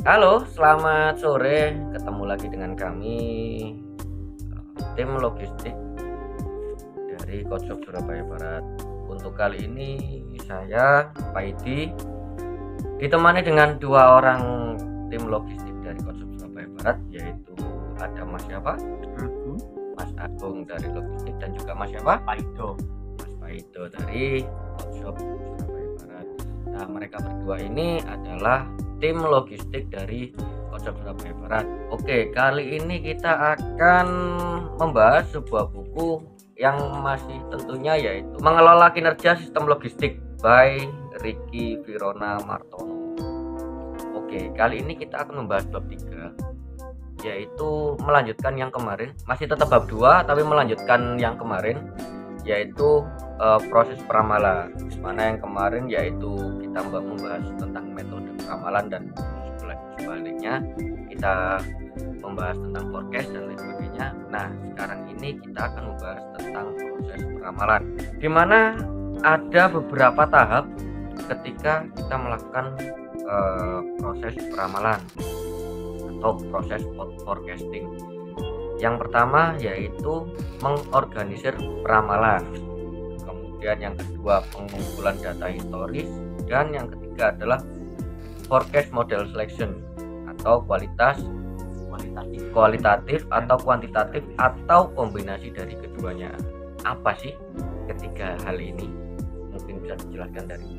Halo, selamat sore. Ketemu lagi dengan kami, tim logistik dari Kotshop Surabaya Barat. Untuk kali ini saya, Paidi, ditemani dengan dua orang tim logistik dari Kotshop Surabaya Barat, yaitu ada Mas siapa? Agung. Mas Agung dari logistik dan juga Mas siapa? Paido. Mas Paido dari Kotshop Surabaya Barat. Nah, mereka berdua ini adalah tim logistik dari Kotshop Surabaya Barat. Oke, kali ini kita akan membahas sebuah buku yang masih tentunya yaitu Mengelola Kinerja Sistem Logistik by Ricky Virona Martono. Oke, kali ini kita akan membahas bab 3, yaitu melanjutkan yang kemarin. Masih tetap bab 2 tapi melanjutkan yang kemarin, yaitu proses peramalan. Mana yang kemarin yaitu kita membahas tentang metode peramalan dan sebaliknya kita membahas tentang forecast dan lain sebagainya. Nah, sekarang ini kita akan membahas tentang proses peramalan, di mana ada beberapa tahap ketika kita melakukan proses peramalan atau proses forecasting. Yang pertama yaitu mengorganisir peramalan, kemudian yang kedua pengumpulan data historis, dan yang ketiga adalah forecast model selection atau kualitatif atau kuantitatif atau kombinasi dari keduanya. Apa sih ketiga hal ini? Mungkin bisa dijelaskan dari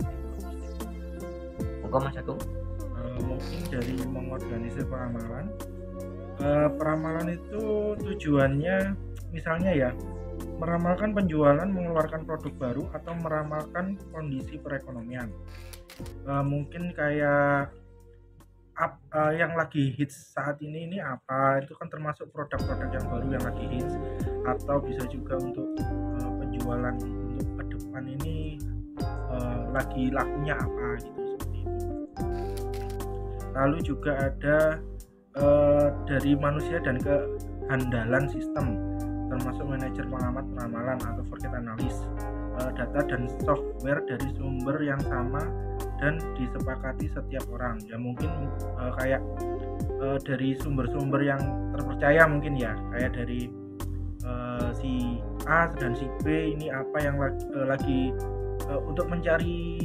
monggo Mas Agung. Mungkin dari mengorganisir peramalan. Peramalan itu tujuannya misalnya ya meramalkan penjualan, mengeluarkan produk baru, atau meramalkan kondisi perekonomian. Mungkin kayak yang lagi hits saat ini apa, itu kan termasuk produk-produk yang baru yang lagi hits, atau bisa juga untuk penjualan untuk ke depan ini lagi lakunya apa gitu, seperti itu. Lalu juga ada dari manusia dan kehandalan sistem, termasuk manajer pengamat peramalan atau forecast analyst, data dan software dari sumber yang sama dan disepakati setiap orang. Ya mungkin kayak dari sumber-sumber yang terpercaya mungkin ya, kayak dari si A dan si B ini apa yang lagi untuk mencari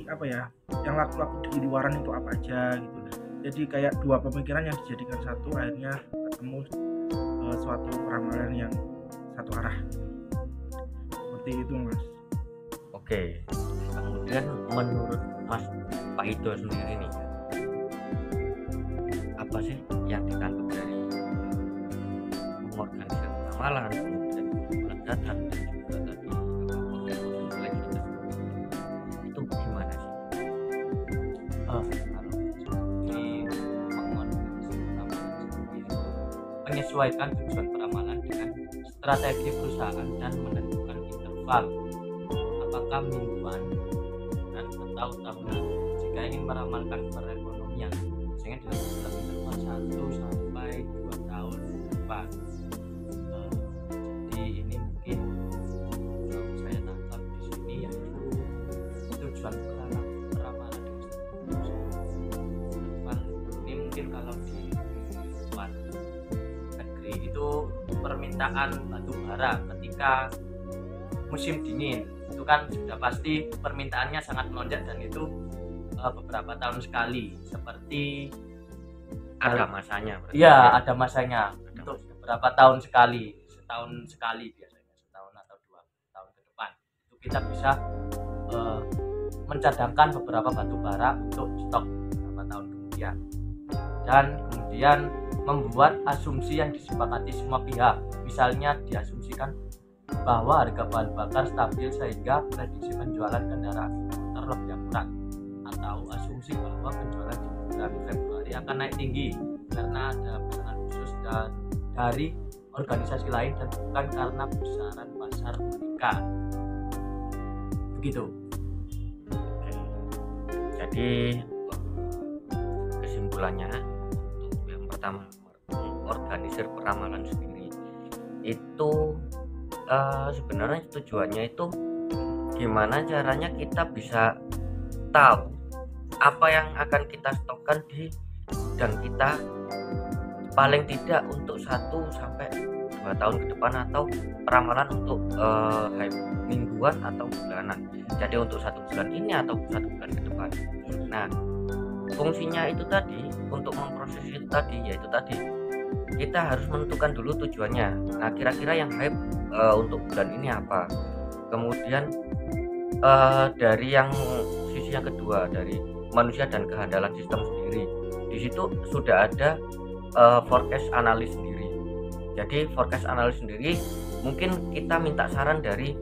apa ya, yang laku-laku di luaran itu apa aja gitu. Jadi kayak dua pemikiran yang dijadikan satu, akhirnya ketemu suatu peramalan yang satu arah. Seperti itu Mas. Oke, kemudian menurut Mas Paido sendiri nih, apa sih yang ditangkap dari mengorganisir peramalan, kemudian pengumpulan data dan juga tadi model seleksi itu gimana sih? Kalau di mengorganisir peramalan sendiri itu menyesuaikan tujuan peramalan dengan strategi perusahaan dan menentukan interval apakah mingguan dan atau tahunan jika ingin meramalkan perekonomian, biasanya dilakukan dalam interval 1 sampai 2 tahun ke depan. Jadi ini mungkin kalau saya tangkap di sini yaitu tujuan peramalan interval ini. Mungkin kalau di luar negeri itu permintaan batu bara ketika musim dingin itu kan sudah pasti permintaannya sangat melonjak, dan itu beberapa tahun sekali, seperti Ada masanya berarti. iya ada masanya untuk beberapa tahun sekali, setahun sekali biasanya, setahun atau 2 tahun ke depan itu kita bisa mencadangkan beberapa batu bara untuk stok beberapa tahun kemudian, dan kemudian membuat asumsi yang disepakati semua pihak. Misalnya diasumsikan bahwa harga bahan bakar stabil sehingga prediksi penjualan kendaraan motor lebih akurat, atau asumsi bahwa penjualan di bulan Februari akan naik tinggi karena ada pesanan khusus dari organisasi lain dan bukan karena besaran pasar meningkat. Begitu. Oke. Jadi kesimpulannya untuk yang pertama, mengorganisir peramalan sendiri itu sebenarnya tujuannya itu gimana caranya kita bisa tahu apa yang akan kita stokkan di dan kita paling tidak untuk 1 sampai 2 tahun ke depan, atau peramalan untuk hype mingguan atau bulanan. Jadi untuk 1 bulan ini atau 1 bulan ke depan. Nah, fungsinya itu tadi untuk memproses itu tadi, yaitu tadi kita harus menentukan dulu tujuannya. Nah, kira-kira yang hype untuk bulan ini apa. Kemudian dari yang sisi yang kedua, dari manusia dan kehandalan sistem sendiri, di situ sudah ada forecast analis sendiri. Jadi forecast analis sendiri mungkin kita minta saran dari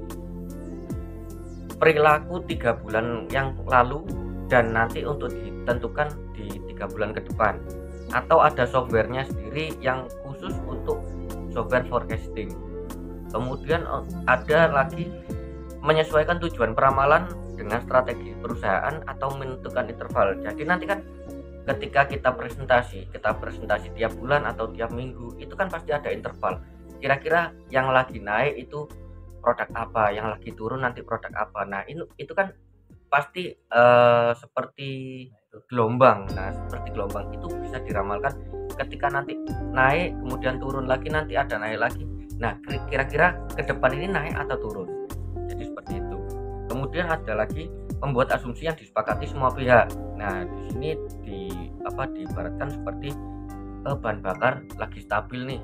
perilaku 3 bulan yang lalu dan nanti untuk ditentukan di 3 bulan ke depan, atau ada softwarenya sendiri yang khusus untuk software forecasting. Kemudian ada lagi menyesuaikan tujuan peramalan dengan strategi perusahaan atau menentukan interval. Jadi nanti kan ketika kita presentasi tiap bulan atau tiap minggu, itu kan pasti ada interval. Kira-kira yang lagi naik itu produk apa, yang lagi turun nanti produk apa. Nah, itu kan pasti seperti gelombang. Nah, seperti gelombang itu bisa diramalkan ketika nanti naik kemudian turun lagi, nanti ada naik lagi. Nah, kira-kira ke depan ini naik atau turun. Jadi seperti itu. Kemudian ada lagi membuat asumsi yang disepakati semua pihak. Nah, di sini diibaratkan seperti bahan bakar lagi stabil nih.